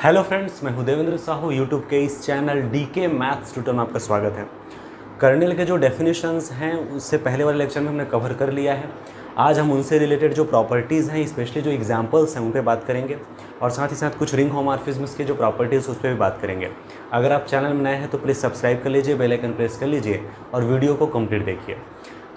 Hello friends, मैं हूं Devendra Sahu. YouTube के इस चैनल डीके मैथ्स ट्यूटर में आपका स्वागत है। कर्नेल के जो डेफिनेशंस हैं उससे पहले वाले लेक्चर में हमने कवर कर लिया है। आज हम उनसे रिलेटेड जो प्रॉपर्टीज़ हैं, स्पेशली जो एग्जांपल्स हैं, उन पे बात करेंगे और साथ ही साथ कुछ रिंग होमोमॉर्फिज्म्स के जो प्रॉपर्टीज़ उस पर भी बात करेंगे। अगर आप चैनल में नए हैं तो प्लीज़ सब्सक्राइब कर लीजिए, बेल आइकन प्रेस कर लीजिए और वीडियो को कंप्लीट देखिए।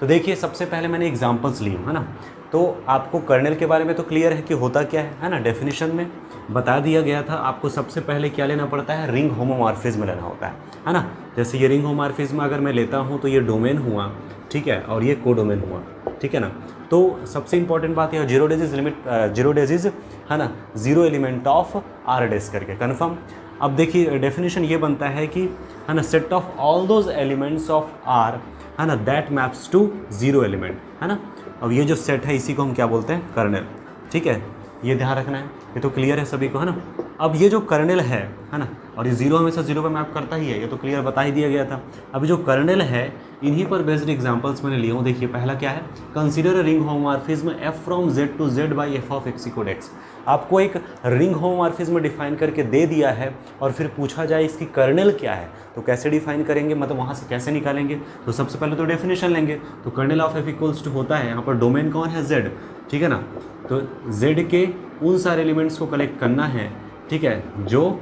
तो देखिए, सबसे पहले मैंने एग्जांपल्स लिए है ना, तो आपको कर्नेल के बारे में तो क्लियर है कि होता क्या है ना। डेफिनेशन में बता दिया गया था आपको सबसे पहले क्या लेना पड़ता है, रिंग होमोमॉर्फिज्म लेना होता है ना। जैसे ये रिंग होमोमॉर्फिज्म अगर मैं लेता हूँ तो ये डोमेन हुआ, ठीक है, और ये कोडोमेन हुआ, ठीक है ना। तो सबसे इंपॉर्टेंट बात यह zero days limit, zero days है ना, zero element of R days करके कन्फर्म। अब देखिए डेफिनेशन ये बनता है कि है ना, set of all those elements of R है ना that maps to zero element है ना। अब ये जो सेट है इसी को हम क्या बोलते हैं, कर्नेल, ठीक है। ये ध्यान रखना है, ये तो क्लियर है सभी को है ना। अब ये जो कर्नेल है ना, और ये जीरो हमेशा जीरो पे मैप करता ही है, ये तो क्लियर बता ही दिया गया था। अभी जो कर्नेल है इन्हीं पर बेस्ड एग्जांपल्स मैंने लिए हूँ। देखिए पहला क्या है, consider a ring homomorphism F from Z to Z by F of x equal X. आपको एक रिंग होमोमॉर्फिज्म डिफाइन करके दे दिया है और फिर पूछा जाए इसकी कर्नेल क्या है, तो कैसे डिफाइन करेंगे, मतलब वहाँ से कैसे निकालेंगे। तो सबसे पहले तो डेफिनेशन लेंगे। तो kernel of F equals to होता है, यहाँ पर डोमेन कौन है, जेड, ठीक है ना। तो जेड के उन सारे एलिमेंट्स को कलेक्ट करना है, ठीक है, जो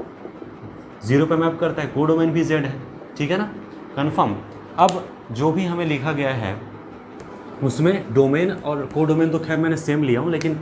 जीरो पे मैप करता है। कोडोमेन भी जेड है, ठीक है ना, कन्फर्म। अब जो भी हमें लिखा गया है उसमें डोमेन और कोडोमेन तो खैर मैंने सेम लिया हूँ, लेकिन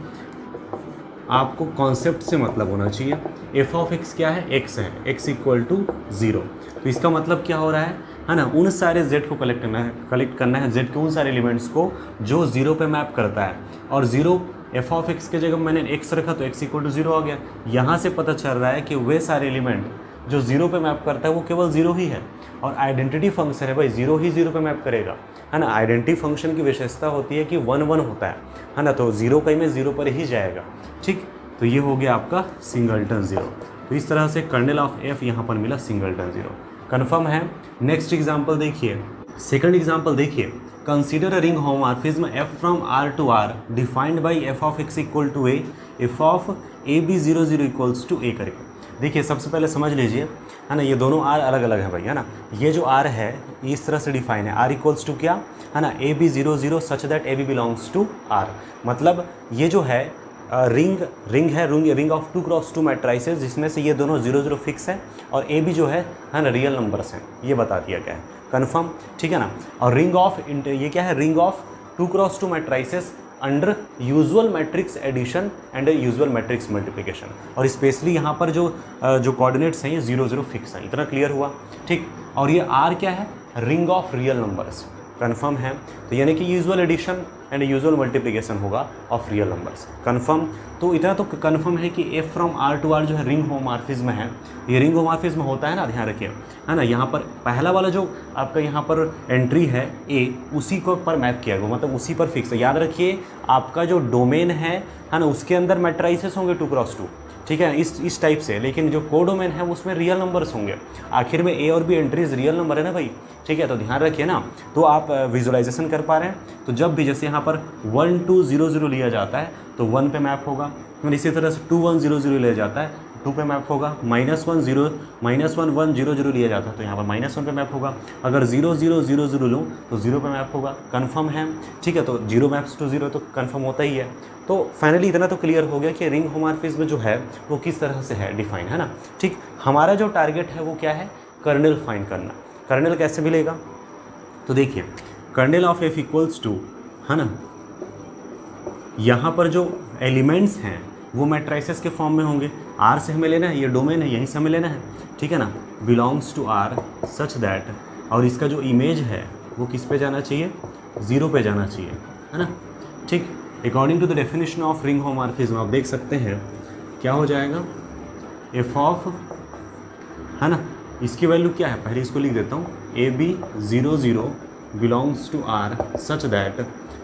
आपको कॉन्सेप्ट से मतलब होना चाहिए। एफ ऑफ एक्स क्या है, एक्स है, एक्स इक्वल टू ज़ीरो। तो इसका मतलब क्या हो रहा है ना, उन सारे जेड को कलेक्ट करना है जेड के उन सारे एलिमेंट्स को जो जीरो पे मैप करता है। और जीरो एफ ऑफ एक्स के जगह मैंने एक्स रखा तो एक्स इक्वल टू जीरो आ गया। यहाँ से पता चल रहा है कि वे सारे एलिमेंट जो जीरो पे मैप करता है वो केवल जीरो ही है। और आइडेंटिटी फंक्शन है भाई, जीरो ही जीरो पे मैप करेगा, है ना। आइडेंटिटी फंक्शन की विशेषता होती है कि वन वन होता है ना, तो जीरो कहीं में जीरो पर ही जाएगा, ठीक। तो ये हो गया आपका सिंगलटन जीरो। तो इस तरह से कर्नेल ऑफ एफ यहाँ पर मिला सिंगलटन जीरो, कन्फर्म है। नेक्स्ट एग्जाम्पल देखिए, सेकंड एग्जाम्पल देखिए, consider a ring homomorphism F from R to R defined by F of x equal to A, F of A B zero zero equals to A करके। देखिए सबसे पहले समझ लीजिए, है ना, ये दोनों आर अलग अलग है भाई, है ना। ये जो आर है इस तरह से डिफाइन है, आर इक्वल्स टू क्या है ना, A B zero zero such that A B belongs to R. मतलब ये जो है रिंग ऑफ 2x2 मैट्राइसेस, जिसमें से ये दोनों जीरो जीरो फिक्स है और ए बी जो है ना, रियल नंबर्स हैं, ये बता दिया गया है, कन्फर्म, ठीक है ना। और रिंग ऑफ ये क्या है, ring of 2x2 matrices under usual matrix addition and usual matrix multiplication. और स्पेशली यहाँ पर जो कोऑर्डिनेट्स हैं ये जीरो जीरो फिक्स हैं, इतना क्लियर हुआ, ठीक। और ये आर क्या है, ring of real numbers, confirm है। तो यानी कि usual addition and usual multiplication होगा ऑफ रियल नंबर्स, कन्फर्म। तो इतना तो कन्फर्म है कि F from R to R जो है रिंग होमोमॉर्फिज्म है। ये रिंग होमोमॉर्फिज्म होता है ना, ध्यान रखिए, है ना। यहाँ पर पहला वाला जो आपका यहाँ पर एंट्री है ए, उसी को पर मैप किया गया, मतलब उसी पर फिक्स है। याद रखिए आपका जो डोमेन है ना, उसके अंदर मैट्राइसेस होंगे 2x2, ठीक है, इस टाइप से। लेकिन जो कोडोमेन है उसमें रियल नंबर्स होंगे। आखिर में ए और बी एंट्रीज रियल नंबर है ना भाई, ठीक है। तो ध्यान रखिए ना, तो आप विजुअलाइजेशन कर पा रहे हैं। तो जब भी जैसे यहाँ पर 1 2 0 0 लिया जाता है तो 1 पे मैप होगा, और इसी तरह से 2 1 0 0 लिया जाता है 2 पे मैप होगा। -1 1 0 0 लिया जाता है तो यहाँ पर -1 पे मैप होगा। अगर 0 0 0 0 लूँ तो 0 पे मैप होगा, कन्फर्म है, ठीक है। तो 0 मैप्स टू 0 तो कन्फर्म होता ही है। तो फाइनली इतना तो क्लियर हो गया कि रिंग होमोमॉर्फिज्म जो है वो किस तरह से है डिफाइन, है ना, ठीक। हमारा जो टारगेट है वो क्या है, कर्नेल फाइंड करना। कर्नेल कैसे मिलेगा, तो देखिए kernel of F equals to, है ना, यहाँ पर जो एलिमेंट्स हैं वो मैट्राइसेस के फॉर्म में होंगे। आर से हमें लेना है, ये डोमेन है, यहीं से हमें लेना है, ठीक है ना, belongs to R such that, और इसका जो इमेज है वो किस पे जाना चाहिए, जीरो पे जाना चाहिए, है ना, ठीक। According to the definition of ring homomorphism आप देख सकते हैं क्या हो जाएगा, एफ ऑफ, है ना, इसकी वैल्यू क्या है, पहले इसको लिख देता हूँ, A B zero zero belongs to R such that,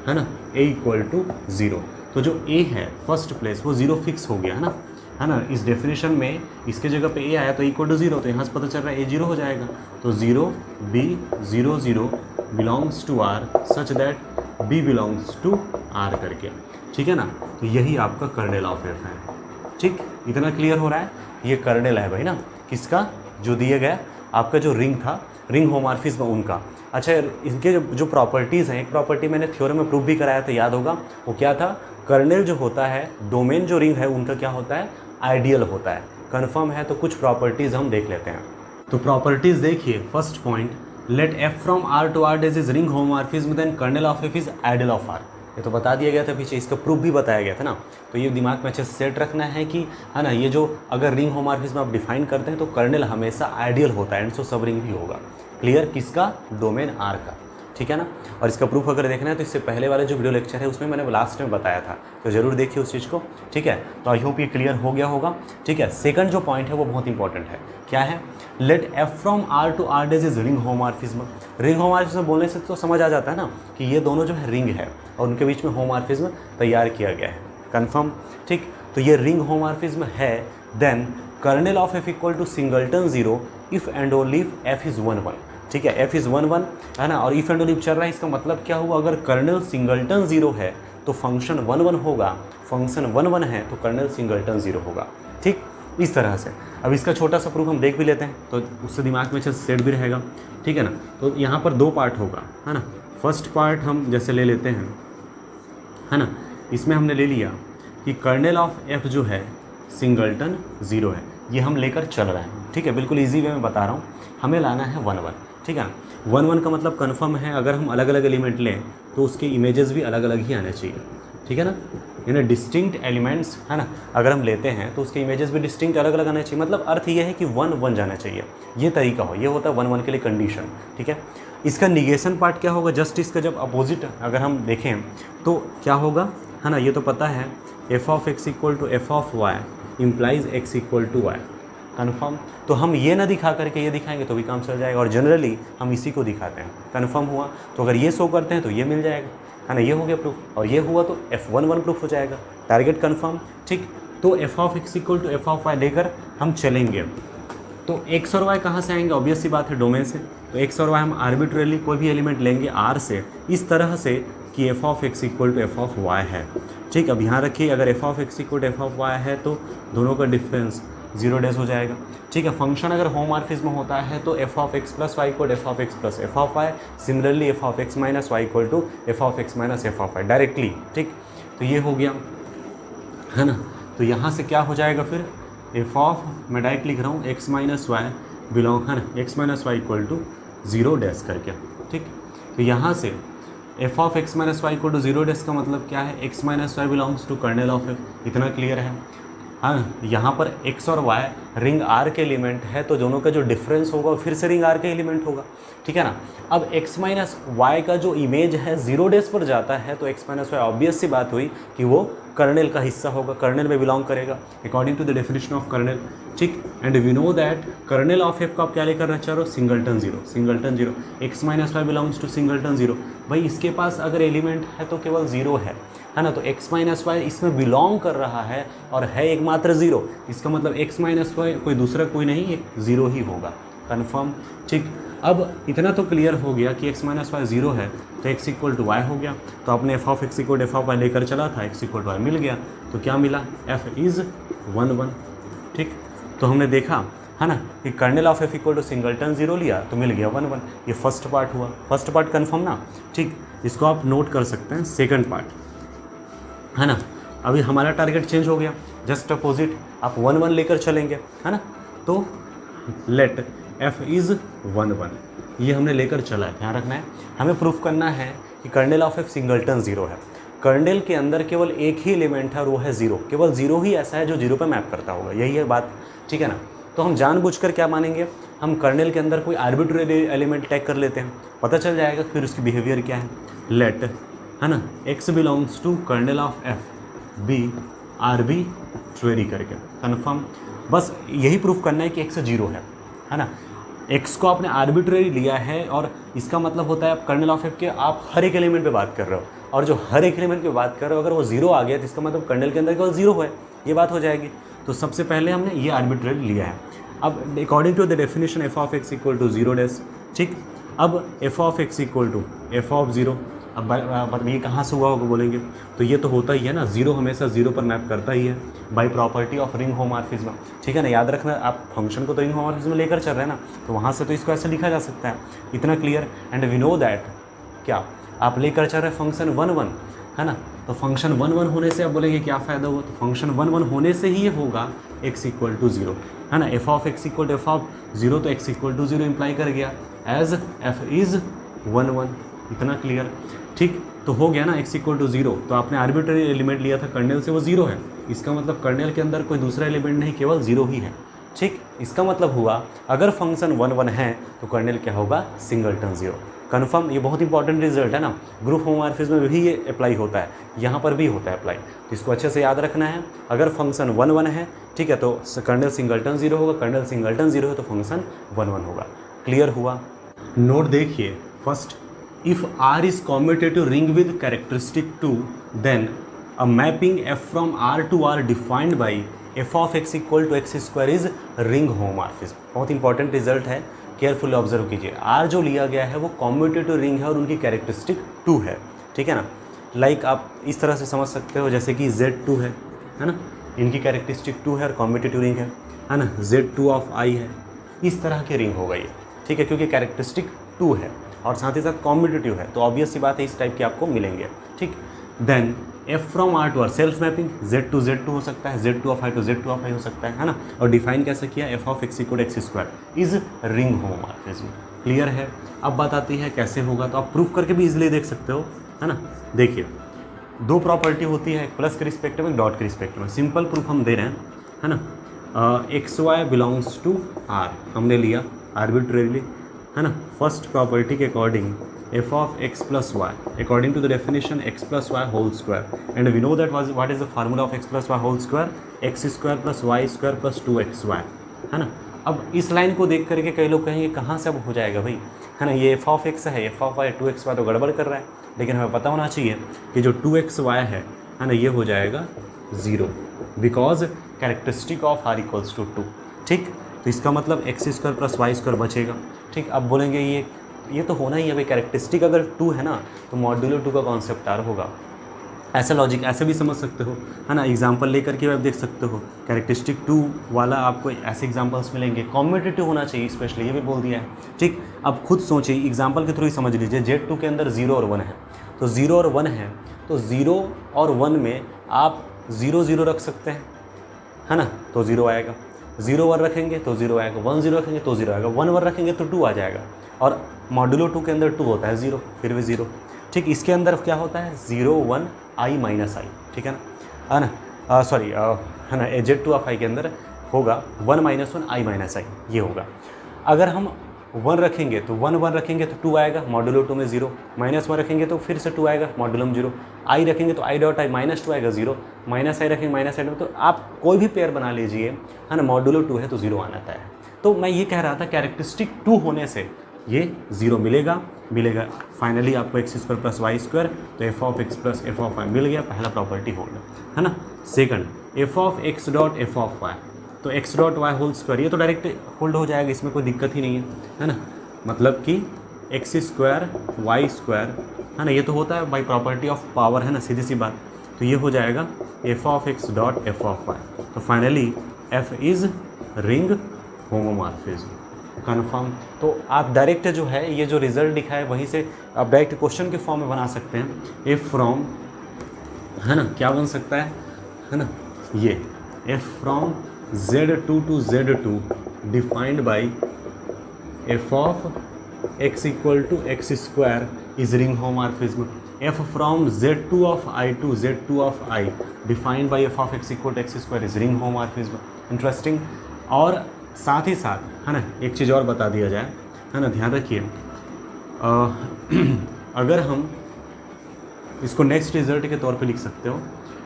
है ना, ए इक्वल टू ज़ीरो। तो जो ए है फर्स्ट प्लेस वो ज़ीरो फिक्स हो गया, है ना। इस डेफिनेशन में इसके जगह पे ए आया तो इक्वल टू ज़ीरो, तो यहाँ से पता चल रहा है ए जीरो हो जाएगा। तो zero B zero zero belongs to R such that B belongs to R करके, ठीक है ना। तो यही आपका कर्नेल ऑफ एफ है, ठीक, इतना क्लियर हो रहा है। ये कर्नेल है भाई ना, किसका, जो दिए गया आपका जो रिंग था, रिंग होमोमॉर्फिज्म उनका। अच्छा, इनके जो प्रॉपर्टीज़ हैं, एक प्रॉपर्टी मैंने थ्योरम में प्रूव भी कराया था, याद होगा, वो क्या था, कर्नेल जो होता है, डोमेन जो रिंग है उनका क्या होता है, आइडियल होता है। कंफर्म है, तो कुछ प्रॉपर्टीज़ हम देख लेते हैं। तो प्रॉपर्टीज़ देखिए, first point, let F from R to R is ring homomorphism then kernel of F is ideal of R. ये तो बता दिया गया था पीछे, इसका प्रूफ भी बताया गया था ना। तो ये दिमाग में अच्छे से सेट रखना है कि, है ना, ये जो अगर रिंग होमोमॉर्फिज्म आप डिफाइन करते हैं तो कर्नेल हमेशा आइडियल होता है, एंड सो सब रिंग भी होगा। क्लियर, किसका, डोमेन आर का, ठीक है ना। और इसका प्रूफ अगर देखना है तो इससे पहले वाले जो वीडियो लेक्चर है उसमें मैंने लास्ट में बताया था, तो जरूर देखिए उस चीज़ को, ठीक है। तो आई होप ये क्लियर हो गया होगा, ठीक है। सेकंड जो पॉइंट है वो बहुत इंपॉर्टेंट है, क्या है, let F from R to R is ring homomorphism. Ring homomorphism बोलने से तो समझ आ जाता है ना कि ये दोनों जो है रिंग है और उनके बीच में होमोमॉर्फिज्म तैयार किया गया है, कन्फर्म, ठीक। तो ये रिंग होमोमॉर्फिज्म है, then kernel of F equal to singleton 0 if and only if F is 1 1, ठीक है। एफ इज़ 1 1 है ना, और इफ एंड ओनली चल रहा है, इसका मतलब क्या हुआ, अगर कर्नेल सिंगलटन 0 है तो फंक्शन 1 1 होगा, फंक्शन 1 1 है तो कर्नेल सिंगलटन 0 होगा, ठीक, इस तरह से। अब इसका छोटा सा प्रूफ हम देख भी लेते हैं, तो उससे दिमाग में अच्छे से सेट भी रहेगा, ठीक है ना। तो यहाँ पर 2 पार्ट होगा, है ना। फर्स्ट पार्ट हम जैसे ले लेते हैं, है ना, इसमें हमने ले लिया कि कर्नेल ऑफ एफ जो है सिंगलटन 0 है, ये हम लेकर चल रहे हैं, ठीक है। बिल्कुल ईजी वे में बता रहा हूँ, हमें लाना है 1 1, ठीक है ना। 1 1 का मतलब कन्फर्म है, अगर हम अलग अलग एलिमेंट लें तो उसके इमेजेस भी अलग अलग ही आने चाहिए, ठीक है ना। यानी डिस्टिंक्ट एलिमेंट्स, है ना, अगर हम लेते हैं तो उसके इमेजेस भी डिस्टिंक्ट अलग अलग आने चाहिए, मतलब अर्थ ये है कि 1 1 जाना चाहिए, ये तरीका हो, ये होता है 1 1 के लिए कंडीशन, ठीक है। इसका निगेशन पार्ट क्या होगा, जस्ट इसका जब अपोजिट अगर हम देखें तो क्या होगा, है ना, ये तो पता है, F of x equal to F of Y implies X equal to Y, confirm. तो हम ये ना दिखा करके ये दिखाएंगे तो भी काम चल जाएगा, और जनरली हम इसी को दिखाते हैं, कन्फर्म हुआ। तो अगर ये शो करते हैं तो ये मिल जाएगा, है ना, ये हो गया प्रूफ, और ये हुआ तो F11 प्रूफ हो जाएगा, टारगेट कन्फर्म, ठीक। तो F of x equal to F of Y लेकर हम चलेंगे। तो एक्स और वाई कहाँ से आएंगे, ऑब्वियस सी बात है, डोमेन से। तो एक्स और वाई हम आर्बिट्रेरली कोई भी एलिमेंट लेंगे आर से, इस तरह से कि F of x equal to F of Y है, ठीक। अब यहाँ रखिए, अगर F of x equal to F of Y है तो दोनों का डिफरेंस 0 डेज हो जाएगा, ठीक है। फंक्शन अगर होमोमॉर्फिज्म होता है तो F of X plus Y equal F of X plus F of Y, similarly F of x minus Y equal to F of x minus F of Y, directly, ठीक। तो ये हो गया, है ना। तो यहाँ से क्या हो जाएगा फिर, एफ ऑफ, मैं डायरेक्ट लिख रहा हूँ, एक्स माइनस वाई बिलोंग, है ना, x minus Y equal to 0 dash करके, ठीक। तो यहाँ से f of x minus Y equal to 0 dash का मतलब क्या है, x minus Y belongs to kernel of f, इतना क्लियर है। हाँ, यहाँ पर x और y रिंग R के एलिमेंट है, तो दोनों का जो डिफरेंस होगा फिर से रिंग R के एलिमेंट होगा, ठीक है ना। अब x माइनस वाई का जो इमेज है 0 डेज पर जाता है, तो x माइनस वाई ऑब्वियस सी बात हुई कि वो कर्नेल का हिस्सा होगा, कर्नेल में बिलोंग करेगा according to the definition of kernel, ठीक। And we know that kernel of F को आप क्या लेकर रहे चाहो, singleton 0, singleton 0, X minus Y belongs to singleton 0। भाई इसके पास अगर एलिमेंट है तो केवल 0 है ना, तो एक्स माइनस वाई इसमें बिलोंग कर रहा है और है एकमात्र 0, इसका मतलब एक्स माइनस वाई कोई दूसरा कोई नहीं, एक 0 ही होगा, कन्फर्म, ठीक। अब इतना तो क्लियर हो गया कि x माइनस वाई 0 है तो x इक्वल टू वाई हो गया। तो आपने f of x equal to F of Y लेकर चला था, x इक्वल टू वाई मिल गया, तो क्या मिला, f इज़ 1 1, ठीक। तो हमने देखा, है ना, कि kernel of F equal to singleton 0 लिया तो मिल गया 1 1, ये फर्स्ट पार्ट हुआ, फर्स्ट पार्ट कन्फर्म ना, ठीक। इसको आप नोट कर सकते हैं, सेकंड पार्ट, है ना। अभी हमारा टारगेट चेंज हो गया, जस्ट अपोजिट, आप 1 1 लेकर चलेंगे, है ना। तो लेट f इज़ 1 1, ये हमने लेकर चला है, ध्यान रखना है। हमें प्रूफ करना है कि कर्नेल ऑफ एफ सिंगलटन 0 है, कर्नेल के अंदर केवल एक ही एलिमेंट है और वो है 0, केवल 0 ही ऐसा है जो 0 पे मैप करता होगा, यही है बात, ठीक है ना। तो हम जानबूझकर क्या मानेंगे, हम कर्नेल के अंदर कोई आर्बिट्रेरी एलिमेंट टैग कर लेते हैं, पता चल जाएगा फिर उसकी बिहेवियर क्या है। लेट, है ना, x belongs to kernel of f be arbitrary करके, कन्फर्म। बस यही प्रूफ करना है कि x 0 है ना। x को आपने आर्बिट्रेरी लिया है और इसका मतलब होता है आप कर्नेल ऑफ f के आप हर एक एलिमेंट पे बात कर रहे हो, और जो हर एक एलिमेंट पे बात कर रहे हो अगर वो 0 आ गया तो इसका मतलब कर्नेल के अंदर केवल 0 है, ये बात हो जाएगी। तो सबसे पहले हमने ये आर्बिट्रेरी लिया है। अब according to the definition f of x equal to 0 dash, ठीक। अब f of x equal to F of 0, अब ये कहाँ से हुआ होगा बोलेंगे, तो ये तो होता ही है ना, जीरो हमेशा जीरो पर मैप करता ही है by property of ring homomorphism. ठीक है ना, याद रखना, आप फंक्शन को तो रिंग होमोमॉर्फिज्म में लेकर चल रहे हैं ना, तो वहाँ से तो इसको ऐसे लिखा जा सकता है, इतना clear. And we know that, क्या आप लेकर चल रहे हैं फंक्शन 1 1, है ना, तो फंक्शन 1 1 होने से आप बोलेंगे क्या फ़ायदा हुआ, तो फंक्शन 1 1 होने से ही ये होगा x इक्वल टू 0, है ना, f of x equal to F of 0, तो x इक्वल टू 0 इम्प्लाई कर गया एज f इज़ 1 1, इतना क्लियर। ठीक, तो हो गया ना x इक्वल टू 0, तो आपने आर्बिट्ररी एलिमेंट लिया था कर्नेल से, वो 0 है, इसका मतलब कर्नेल के अंदर कोई दूसरा एलिमेंट नहीं, केवल 0 ही है। ठीक, इसका मतलब हुआ अगर फंक्शन 1 1 है तो कर्नेल क्या होगा, सिंगलटन 0। कन्फर्म, ये बहुत इंपॉर्टेंट रिजल्ट है ना, ग्रुप होमोमॉर्फिज्म में भी ये अप्लाई होता है, यहाँ पर भी होता है अप्लाई, तो इसको अच्छे से याद रखना है। अगर फंक्शन 1 1 है, ठीक है, तो कर्नेल सिंगलटन 0 होगा, कर्नेल सिंगलटन 0 है तो फंक्शन 1 1 होगा। क्लियर हुआ। नोट देखिए, first, if R is commutative ring with characteristic 2, then a mapping F from R to R defined by f of x equal to x square is ring homomorphism. बहुत important result है, carefully observe कीजिए। R जो लिया गया है वो commutative ring है और उनकी कैरेक्टरिस्टिक 2 है, ठीक है ना। लाइक आप इस तरह से समझ सकते हो, जैसे कि Z2 है ना, इनकी कैरेक्टरिस्टिक 2 है और कॉम्यूटेटिव रिंग है ना, Z2 ऑफ I है, इस तरह की रिंग हो गई है, ठीक है, क्योंकि कैरेक्टरिस्टिक 2 है और साथ ही साथ कॉम्यूटेटिव है, तो ऑब्वियस सी बात है इस टाइप के आपको मिलेंगे। ठीक, then F from R to R self mapping, Z2 Z2 हो सकता है, Z2 of I to Z2 of I हो सकता है ना, और डिफाइन कैसे किया, f of x equal x square is ring homomorphism. Clear है। अब बात आती है कैसे होगा, तो आप प्रूफ करके भी इजीली देख सकते हो, है ना। देखिए, दो प्रॉपर्टी होती है, एक प्लस के रिस्पेक्ट में, एक डॉट के रिस्पेक्ट में। सिंपल प्रूफ हम दे रहे हैं, है ना। X y belongs to R हमने लिया आर्बिट्रेरीली, है ना। फर्स्ट प्रॉपर्टी के according f of x plus y according to the definition x plus y whole square, and we know that what is the formula of x plus y whole square, x square plus y square plus 2xy, है ना। अब इस line को देख करके कई लोग कहेंगे कहाँ से अब हो जाएगा भाई, है ना, ये f of x है, f of y 2xy तो गड़बड़ कर रहा है, लेकिन हमें पता होना चाहिए कि जो 2xy है ना, ये हो जाएगा 0 because characteristic of r equals to 2। ठीक, तो इसका मतलब x square plus Y square बचेगा। ठीक, अब बोलेंगे ये तो होना ही है भाई, कैरेक्टरिस्टिक अगर 2 है ना तो मॉड्यूलो 2 का कॉन्सेप्ट आर होगा। ऐसा लॉजिक ऐसे भी समझ सकते हो, है ना, एग्जांपल लेकर के आप देख सकते हो। कैरेक्टरिस्टिक 2 वाला आपको ऐसे एग्जांपल्स मिलेंगे, कॉम्यूटेटिव होना चाहिए स्पेशली, ये भी बोल दिया है। ठीक, अब खुद सोचिए, एग्जांपल के थ्रू ही समझ लीजिए। Z2 के अंदर 0 और 1 है, तो 0 और 1 है, तो 0 और 1 में आप 0 0 रख सकते हैं, है ना, तो 0 आएगा। 0 1 रखेंगे तो 0 आएगा, 1 0 रखेंगे तो 0 आएगा, 1 1 रखेंगे तो 2 आ जाएगा, और मॉड्यूलो 2 के अंदर 2 होता है 0, फिर भी 0। ठीक, इसके अंदर क्या होता है 0 1 I माइनस आई, ठीक है ना, सॉरी, है ना, Z2 ऑफ I के अंदर होगा 1 माइनस 1 I माइनस आई, ये होगा। अगर हम 1 रखेंगे तो 1 1 रखेंगे तो 2 आएगा, मॉड्यूलो 2 में 0, माइनस 1 रखेंगे तो फिर से 2 आएगा, मॉड्यूलम 0, I रखेंगे तो I डॉट I माइनस 2 आएगा 0, माइनस I रखेंगे माइनस I, तो आप कोई भी पेयर बना लीजिए, है ना, मॉड्यूलो 2 है तो 0 आना है। तो मैं ये कह रहा था कैरेक्टरिस्टिक 2 होने से ये 0 मिलेगा। फाइनली आपको X square plus Y square, तो F of X plus F of Y मिल गया, पहला प्रॉपर्टी हो गया, है ना। Second, F of X dot F of Y, तो X dot Y whole square, ये तो डायरेक्ट होल्ड हो जाएगा, इसमें कोई दिक्कत ही नहीं है ना। मतलब कि एक्स स्क्वायर वाई स्क्वायर, है ना, ये तो होता है बाई प्रॉपर्टी ऑफ पावर, है ना, सीधी सी बात। तो ये हो जाएगा F of X dot F of Y, तो finally F is ring homomorphism. Confirm. तो आप डायरेक्ट जो है ये जो रिजल्ट दिखा है वहीं से आप डायरेक्ट क्वेश्चन के फॉर्म में बना सकते हैं। एफ फ्रॉम, है ना, क्या बन सकता है ना, ये f from Z2 to Z2 defined by F of x equal to x square is ring homomorphism. F from Z2 of I to Z2 of I defined by F of x equal to x square is ring homomorphism. Interesting. और साथ ही साथ, है ना, एक चीज़ और बता दिया जाए, है ना, ध्यान रखिए, अगर हम इसको नेक्स्ट रिजल्ट के तौर पे लिख सकते हो,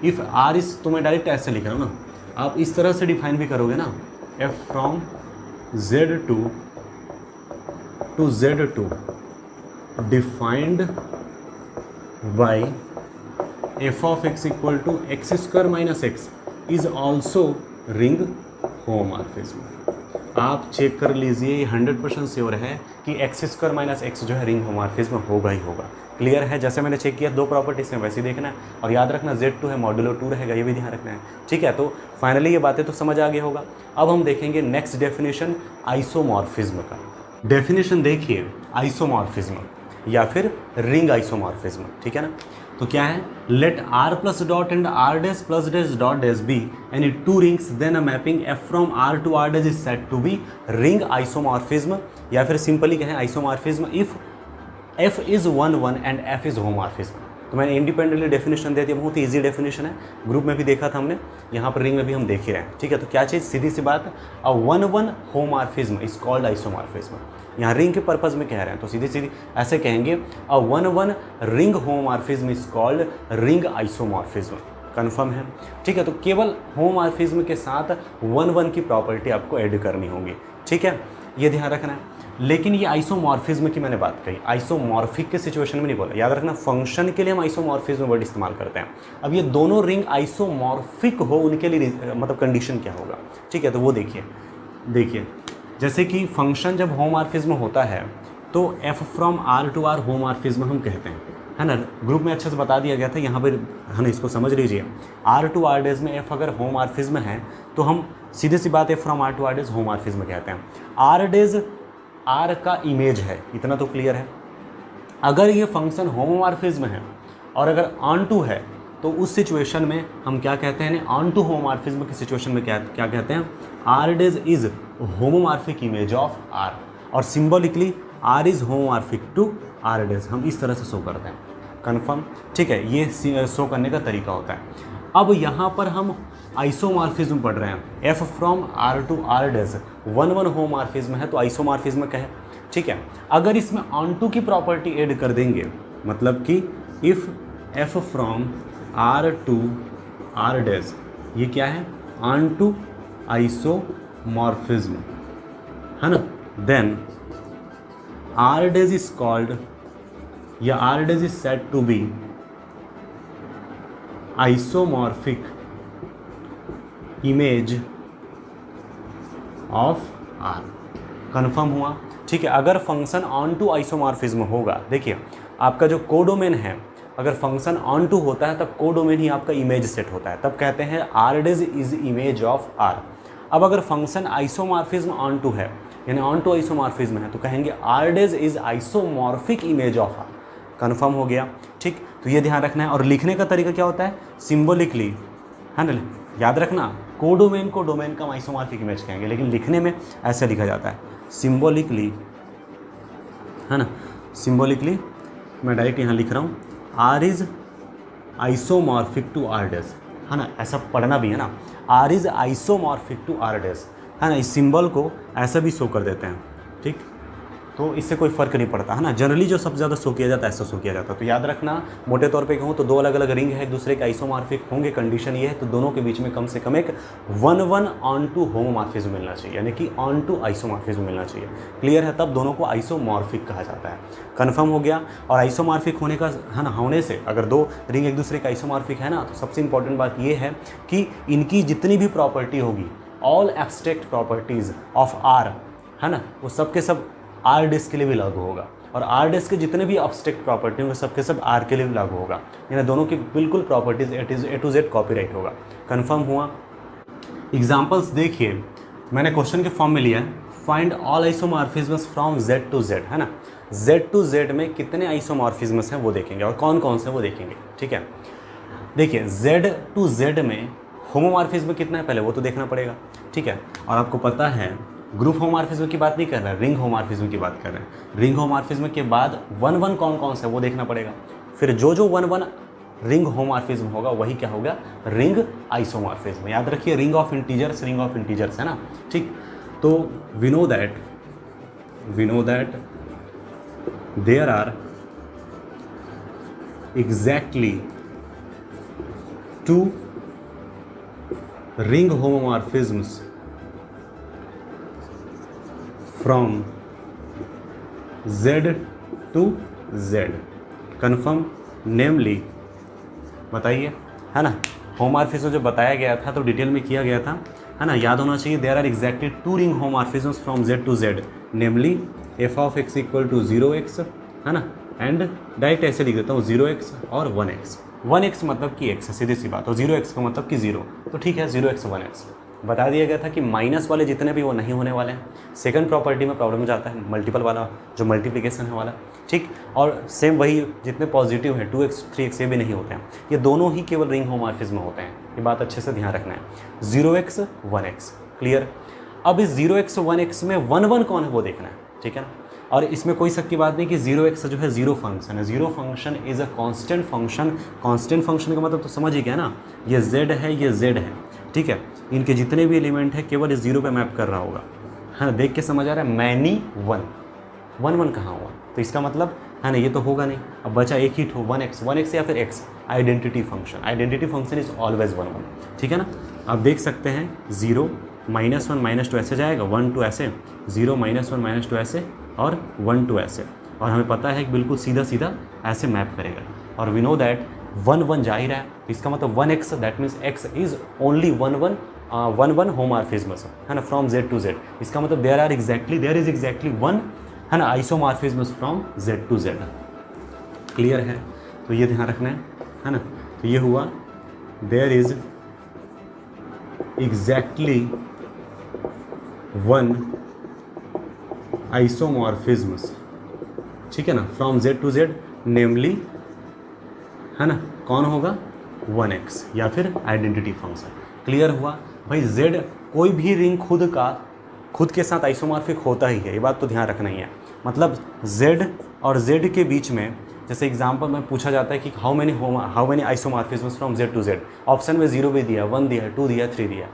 इफ़ R इस, तो मैं डायरेक्ट ऐसे लिख रहा हूँ ना, आप इस तरह से डिफाइन भी करोगे ना, F from Z2 to Z2 defined by F of x equal to x square minus x is also ring homomorphism. आप चेक कर लीजिए, ये 100% श्योर है कि x² - x जो है रिंग होमोमॉर्फिज्म होगा ही होगा। क्लियर है? जैसे मैंने चेक किया 2 प्रॉपर्टीज़ हैं वैसे ही देखना है, और याद रखना Z2 है मॉड्यूलो 2 रहेगा, ये भी ध्यान रखना है। ठीक है, तो फाइनली ये बातें तो समझ आ गया होगा। अब हम देखेंगे नेक्स्ट डेफिनेशन आइसोमॉर्फिज्म का। डेफिनेशन देखिए आइसोमॉर्फिज्म या फिर रिंग आइसोमॉर्फिज्म, ठीक है ना। तो क्या है, let R plus dot and R dash plus dash dot dash be any two rings then a mapping F from R to R dash is said to be ring isomorphism, या फिर simply कहें isomorphism if F is 1 1 and F is homomorphism. तो मैंने independently definition दे दिया, बहुत ही easy definition है, ग्रुप में भी देखा था हमने, यहाँ पर रिंग में भी हम देख ही रहे हैं। ठीक है, तो क्या चीज़, सीधी सी बात, अ 1 1 होमोमॉर्फिज्म इज कॉल्ड आइसोमॉर्फिज्म। यहाँ रिंग के पर्पज़ में कह रहे हैं तो सीधी सीधी ऐसे कहेंगे, अ 1 1 ring homomorphism is called ring isomorphism. Confirm है? ठीक है, तो केवल होमोमॉर्फिज्म के साथ 1 1 की प्रॉपर्टी आपको ऐड करनी होगी। ठीक है, ये ध्यान रखना है। लेकिन ये आइसोमॉर्फिज्म की मैंने बात कही, आइसोमॉर्फिक के सिचुएशन में नहीं बोला, याद रखना फंक्शन के लिए हम आइसोमॉर्फिज्म वर्ड इस्तेमाल करते हैं। अब ये दोनों रिंग आइसोमॉर्फिक हो, उनके लिए मतलब कंडीशन क्या होगा। ठीक है, तो वो देखिए जैसे कि फंक्शन जब होमोमॉर्फिज्म होता है तो F from R to R homomorphism हम कहते हैं, है ना। ग्रुप में अच्छे से बता दिया गया था, यहाँ पर है ना, इसको समझ लीजिए। R टू R डेज में F अगर होमोमॉर्फिज्म है तो हम सीधे सी बात F from R to R dash homomorphism कहते हैं। R डेज R का इमेज है, इतना तो क्लियर है। अगर ये फंक्शन होमोमॉर्फिज्म है और अगर ऑन टू है तो उस सिचुएशन में हम क्या कहते हैं, ऑन टू होमोमॉर्फिज्म की सिचुएशन में क्या कहते हैं, R dash is homomorphic image of R, और symbolically R is homomorphic to R dash, हम इस तरह से शो करते हैं। कन्फर्म? ठीक है, ये शो करने का तरीका होता है। अब यहाँ पर हम आइसोमॉर्फिज्म पढ़ रहे हैं, F from R to R dash 1 1 homomorphism है तो आइसोमॉर्फिज्म कहे। ठीक है, अगर इसमें ऑन टू की प्रॉपर्टी ऐड कर देंगे, मतलब कि if F from R to R dash, ये क्या है, ऑन टू आइसोमॉर्फिज्म, है ना, then R dash is called, या R dash is said to be isomorphic image of R। Confirm हुआ? ठीक है, अगर फंक्शन ऑन टू आइसोमॉर्फिज्म होगा, देखिए आपका जो कोडोमेन है, अगर फंक्शन ऑन टू होता है तब कोडोमेन ही आपका इमेज सेट होता है, तब कहते हैं R dash is image of R। अब अगर फंक्शन आइसोमॉर्फिज्म ऑन टू है, यानी ऑन टू आइसोमॉर्फिज्म है, तो कहेंगे R dash is isomorphic image of R। Confirm हो गया? ठीक, तो ये ध्यान रखना है। और लिखने का तरीका क्या होता है, सिंबॉलिकली, है ना, याद रखना कोडोमेन को डोमेन का आइसोमॉर्फिक इमेज कहेंगे, लेकिन लिखने में ऐसे लिखा जाता है सिंबॉलिकली, है ना, सिंबॉलिकली। मैं डायरेक्ट यहाँ लिख रहा हूँ, R is isomorphic to R dash, है ना, ऐसा पढ़ना भी है ना, R is isomorphic to R dash, है ना। इस सिंबल को ऐसा भी शो कर देते हैं। ठीक, तो इससे कोई फ़र्क नहीं पड़ता, है ना। जनरली जो सबसे ज़्यादा शो किया जाता है ऐसा शो किया जाता है। तो याद रखना, मोटे तौर पे कहूँ तो 2 अलग अलग रिंग है, एक दूसरे के आइसोमॉर्फिक होंगे, कंडीशन ये है, तो दोनों के बीच में कम से कम एक 1 1 ऑन टू होमोमॉर्फिज्म मिलना चाहिए, यानी कि ऑन टू आइसोमॉर्फिज्म मिलना चाहिए। क्लियर है? तब दोनों को आइसोमॉर्फिक कहा जाता है। कन्फर्म हो गया? और आइसोमॉर्फिक होने का, है ना, होने से अगर 2 रिंग एक दूसरे का आइसोमॉर्फिक है ना, तो सबसे इंपॉर्टेंट बात ये है कि इनकी जितनी भी प्रॉपर्टी होगी, all abstract properties of R, है ना, वो सब के सब R डेज के लिए भी लागू होगा, और R डेज के जितने भी एब्स्ट्रैक्ट प्रॉपर्टी होंगे सब के सब R के लिए भी लागू होगा, यानी दोनों की बिल्कुल properties A to Z copyright होगा। कन्फर्म हुआ? एग्जांपल्स देखिए, मैंने क्वेश्चन के फॉर्म में लिया है, find all isomorphisms from Z to Z, है ना। Z to Z में कितने आइसोमॉर्फिज्म्स हैं वो देखेंगे, और कौन कौन से वो देखेंगे। ठीक है, देखिए Z to Z में होमोमॉर्फिज्म कितना है पहले वो तो देखना पड़ेगा। ठीक है, और आपको पता है ग्रुप होमोमॉर्फिज्म की बात नहीं कर रहे हैं, रिंग होमोमॉर्फिज्म की बात कर रहे हैं। रिंग होमोमॉर्फिज्म के बाद 1 1 कौन कौन सा है वो देखना पड़ेगा। फिर जो 1 1 रिंग होमोमॉर्फिज्म होगा वही क्या होगा, रिंग आइसोमॉर्फिज्म। याद रखिए, रिंग ऑफ इंटीजर्स है ना। ठीक, तो we know that there are exactly 2 ring homomorphisms from Z to Z। Confirm? Namely बताइए, है ना। होमोमॉर्फिज्म जो बताया गया था तो डिटेल में किया गया था, है ना, याद होना चाहिए there are exactly two ring homomorphisms from Z to Z, namely f of x equal to 0x, है ना, एंड डायरेक्ट ऐसे लिख देता हूँ 0x और 1x। 1x मतलब कि x, सीधी सी बात, और 0x का मतलब कि 0, तो ठीक है 0x 1x। बता दिया गया था कि माइनस वाले जितने भी वो नहीं होने वाले हैं। सेकंड प्रॉपर्टी में प्रॉब्लम जाता है मल्टीपल वाला, जो मल्टीप्लिकेशन है वाला, ठीक। और सेम वही जितने पॉजिटिव हैं 2x 3x ये भी नहीं होते हैं, ये दोनों ही केवल रिंग होमोमॉर्फिज्म में होते हैं, ये बात अच्छे से ध्यान रखना है। 0x 1x clear. अब इस 0x 1x में 1 1 कौन है वो देखना है, ठीक है ना। और इसमें कोई शक की बात नहीं कि 0x जो है जीरो फंक्शन है, zero function is a constant function. Constant function का मतलब तो समझ ही गया ना, ये z है ये z है, ठीक है, इनके जितने भी एलिमेंट है केवल इस जीरो पे मैप कर रहा होगा, है ना। देख के समझ आ रहा है, मैनी 1 1 कहाँ हुआ, तो इसका मतलब है ना ये तो होगा नहीं। अब बचा एक ही ठो 1x या फिर x, identity function. Identity function is always 1 1, ठीक है ना। आप देख सकते हैं 0 -1 -2 ऐसे जाएगा, 1 2 ऐसे, 0 -1 -2 ऐसे, और 1 2 ऐसे, और हमें पता है कि बिल्कुल सीधा सीधा ऐसे मैप करेगा। और वी नो दैट 1 1 जा ही रहा है, इसका मतलब 1x, that means x is only 1 1 homomorphism, है ना, फ्रॉम Z टू Z। इसका मतलब देयर इज एग्जैक्टली 1, है ना, isomorphism from Z to Z। Clear है, तो ये ध्यान रखना है ना। तो ये हुआ देयर इज एग्जैक्टली 1 आइसोमॉर्फिज्म्स, ठीक है ना, फ्रॉम Z टू Z, नेमली, है ना, कौन होगा 1x या फिर आइडेंटिटी फंक्शन। क्लियर हुआ भाई। Z कोई भी रिंग खुद के साथ आइसोमॉर्फिक होता ही है, ये बात तो ध्यान रखना ही है। मतलब Z और Z के बीच में, जैसे एग्जांपल में पूछा जाता है कि how many isomorphisms from Z to Z, option में 0 भी दिया, 1 दिया, 2 दिया, 3 दिया।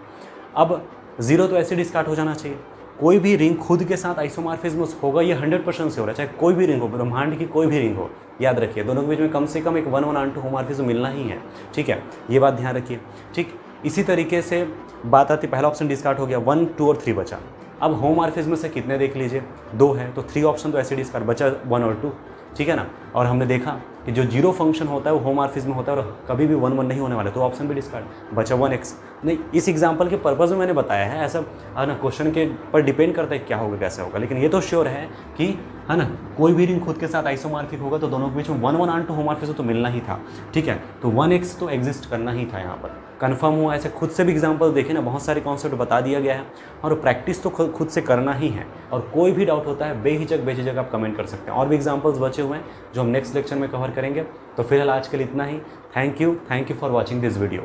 अब 0 तो ऐसे डिस्कार्ड हो जाना चाहिए। कोई भी रिंग खुद के साथ आइसोमॉर्फिज्म्स होगा, ये 100% से हो रहा है, चाहे कोई भी रिंग हो, ब्रह्मांड की कोई भी रिंग हो। याद रखिए दोनों के बीच में कम से कम एक 1 1 ऑन टू होमोमॉर्फिज्म मिलना ही है, ठीक है, ये बात ध्यान रखिए, ठीक। इसी तरीके से बात आती, पहला ऑप्शन डिस्कार्ड हो गया, 1 2 और 3 बचा। अब होमोमॉर्फिज्म से कितने देख लीजिए, 2 है, तो 3 ऑप्शन तो ऐसे डिस्कार्ड, बचा 1 और 2, ठीक है ना। और हमने देखा कि जो जीरो फंक्शन होता है वो होमोमॉर्फिज्म होता है, और कभी भी 1 1 नहीं होने वाला, तो ऑप्शन भी डिस्कार्ड, बचा 1x। नहीं, इस एग्जांपल के पर्पज़ में मैंने बताया है, ऐसा है ना, क्वेश्चन के पर डिपेंड करता है क्या होगा कैसे होगा, लेकिन ये तो श्योर है कि, है ना, कोई भी रिंग खुद के साथ आइसोमॉर्फिक होगा तो दोनों के बीच में 1 1 ऑन टू होमोमॉर्फिज्म तो मिलना ही था, ठीक है। तो 1x तो एग्जिस्ट करना ही था, यहाँ पर कन्फर्म हुआ। ऐसे खुद से भी एग्जांपल देखें ना, बहुत सारे कॉन्सेप्ट बता दिया गया है, और प्रैक्टिस तो खुद से करना ही है। और कोई भी डाउट होता है बेझिझक आप कमेंट कर सकते हैं। और भी एग्जांपल्स बचे हुए हैं जो हम नेक्स्ट लेक्चर में कवर करेंगे। तो फिलहाल आज के लिए इतना ही। Thank you for watching this video.